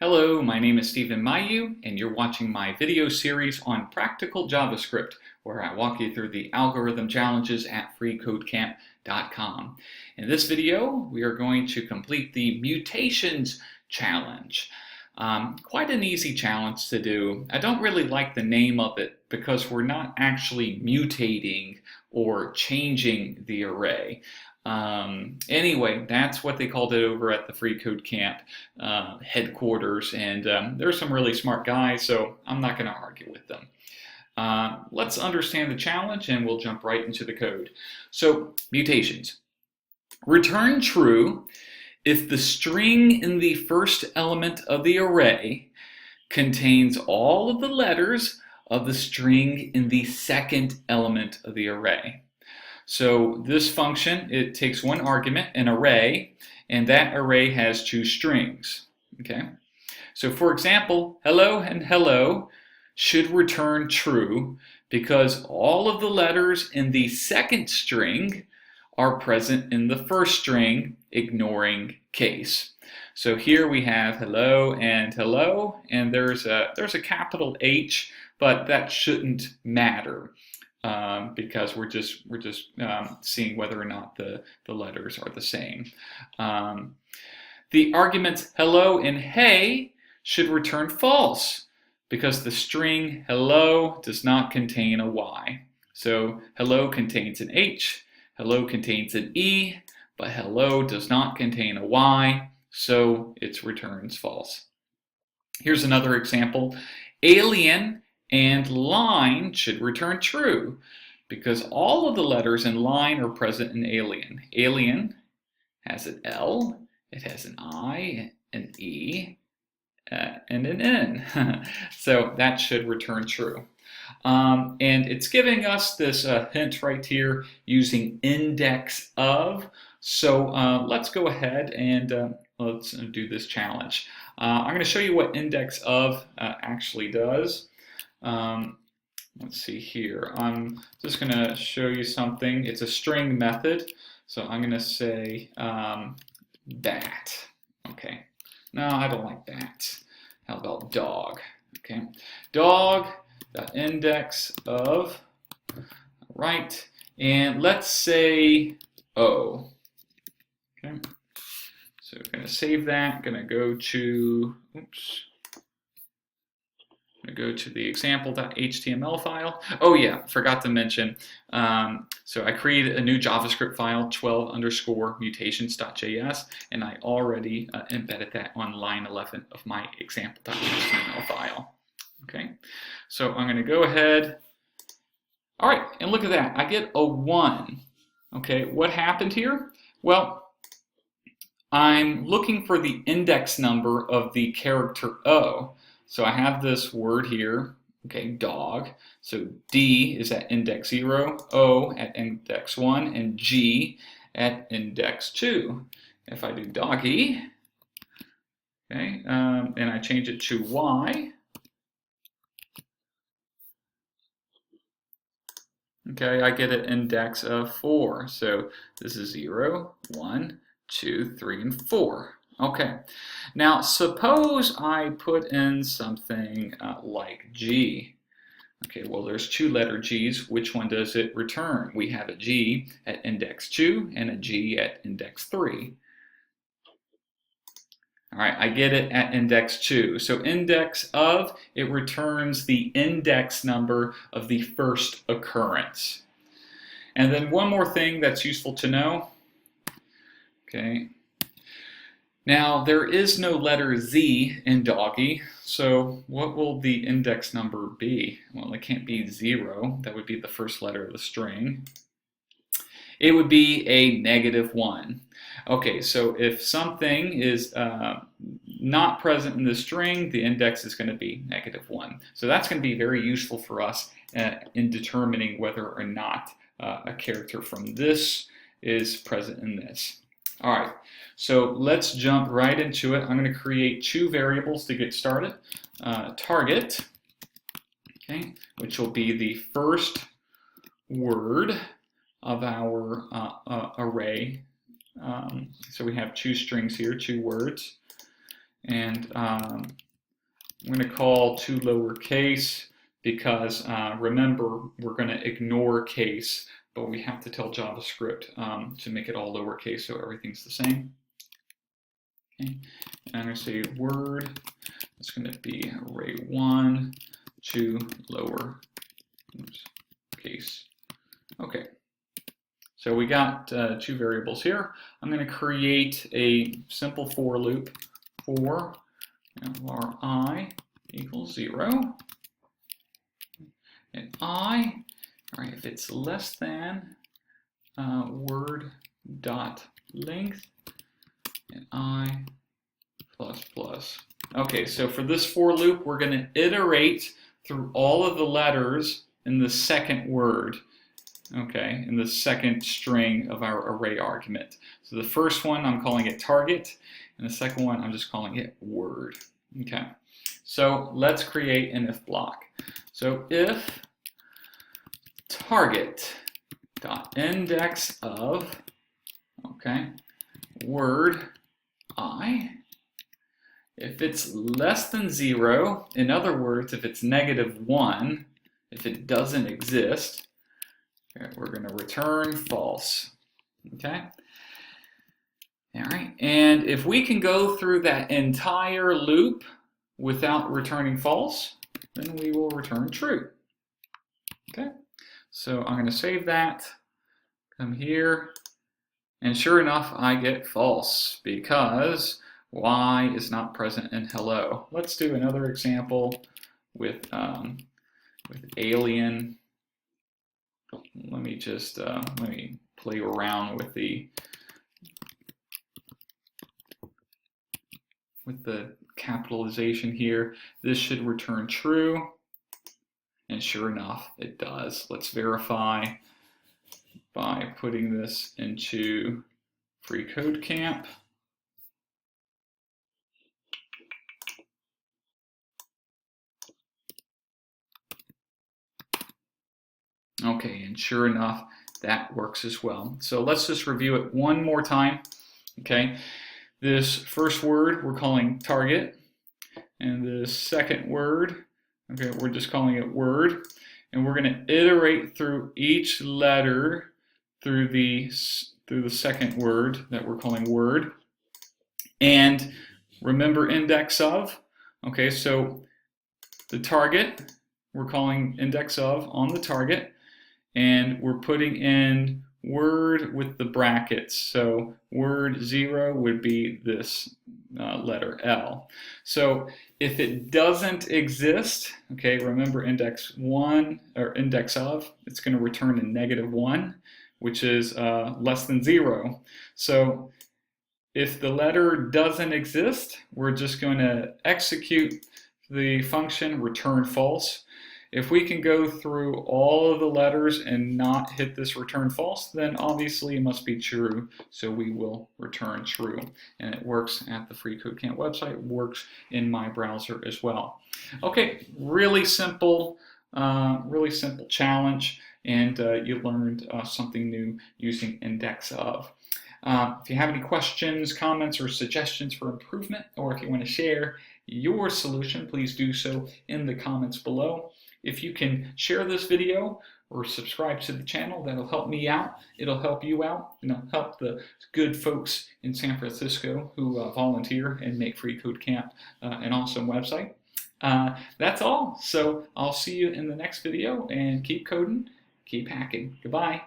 Hello, my name is Stephen Mayeux, and you're watching my video series on practical JavaScript, where I walk you through the algorithm challenges at freecodecamp.com. In this video, we are going to complete the Mutations challenge. Quite an easy challenge to do. I don't really like the name of it because we're not actually mutating or changing the array. Anyway, that's what they called it over at the Free Code Camp headquarters, and there's some really smart guys, so I'm not going to argue with them. Let's understand the challenge and we'll jump right into the code. So, mutations. Return true if the string in the first element of the array contains all of the letters of the string in the second element of the array. So this function, it takes one argument, an array, and that array has two strings. Okay. So for example, hello and hello should return true because all of the letters in the second string are present in the first string, ignoring case. So here we have hello, and there's a capital H, but that shouldn't matter. Because we're just seeing whether or not the letters are the same. The arguments hello and hey should return false because the string hello does not contain a Y. So hello contains an H, hello contains an E, but hello does not contain a Y, so it returns false. Here's another example. Alien and line should return true because all of the letters in line are present in alien. Alien has an L, it has an I, an E, and an N. So that should return true. And it's giving us this hint right here using indexOf. So let's go ahead and let's do this challenge. I'm going to show you what indexOf actually does. Let's see here. I'm just going to show you something. It's a string method. So I'm going to say that. Okay. No, I don't like that. How about dog? Okay. Dog, indexOf. Right. And let's say O. Okay. So we're going to save that. Going to go to, oops. Go to the example.html file. Oh yeah, forgot to mention. So I created a new JavaScript file, 12_mutations.js, and I already embedded that on line 11 of my example.html file. Okay, so I'm going to go ahead. All right, and look at that. I get a 1. Okay, what happened here? Well, I'm looking for the index number of the character O. So I have this word here, okay, dog. So D is at index 0, O at index 1, and G at index 2. If I do doggy, okay, and I change it to Y, okay, I get an index of 4. So this is 0, 1, 2, 3, and 4. Okay, now suppose I put in something like G. Okay, well there's 2 letter G's. Which one does it return? We have a G at index 2 and a G at index 3. All right, I get it at index 2. So indexOf, it returns the index number of the first occurrence. And then one more thing that's useful to know. Okay. Now, there is no letter Z in doggy, so what will the index number be? Well, it can't be 0. That would be the first letter of the string. It would be a -1. Okay, so if something is not present in the string, the index is going to be -1. So that's going to be very useful for us in determining whether or not a character from this is present in this. All right, so let's jump right into it. I'm going to create 2 variables to get started. Target, okay, which will be the first word of our array. So we have 2 strings here, 2 words. And I'm going to call to lowercase because remember, we're going to ignore case, but we have to tell JavaScript to make it all lowercase so everything's the same. Okay. And I'm going to say word. It's going to be array1 to lowercase. Okay. So we got two variables here. I'm going to create a simple for loop for var I equals 0. And I, all right, if it's less than word dot length and I plus plus. Okay, so for this for loop, we're going to iterate through all of the letters in the second word. Okay, in the second string of our array argument. So the first one, I'm calling it target, and the second one, I'm just calling it word. Okay, so let's create an if block. So if target dot index of, okay, word I, if it's less than 0, in other words, if it's -1, if it doesn't exist, we're going to return false. Okay. All right. And if we can go through that entire loop without returning false, then we will return true. Okay. So I'm going to save that, come here, and sure enough, I get false because y is not present in hello. Let's do another example with alien. Let me just let me play around with the capitalization here. This should return true, and sure enough, it does. Let's verify by putting this into Free Code Camp. Okay, and sure enough, that works as well. So let's just review it one more time. Okay, this first word we're calling target, and the second word, okay, we're just calling it word, and we're going to iterate through each letter through the second word that we're calling word. And remember index of. Okay, so the target we're calling index of on the target, and we're putting in word with the brackets. So word 0 would be this letter L. So if it doesn't exist, okay, remember index 1 or index of, it's going to return a -1, which is less than 0. So if the letter doesn't exist, we're just going to execute the function return false. If we can go through all of the letters and not hit this return false, then obviously it must be true, so we will return true. And it works at the Free Code Camp website, works in my browser as well. Okay, really simple challenge, and you learned something new using indexOf. If you have any questions, comments, or suggestions for improvement, or if you want to share your solution, please do so in the comments below. If you can share this video or subscribe to the channel, that'll help me out. It'll help you out, and it'll help the good folks in San Francisco who volunteer and make Free Code Camp an awesome website. That's all. So I'll see you in the next video, and keep coding, keep hacking. Goodbye.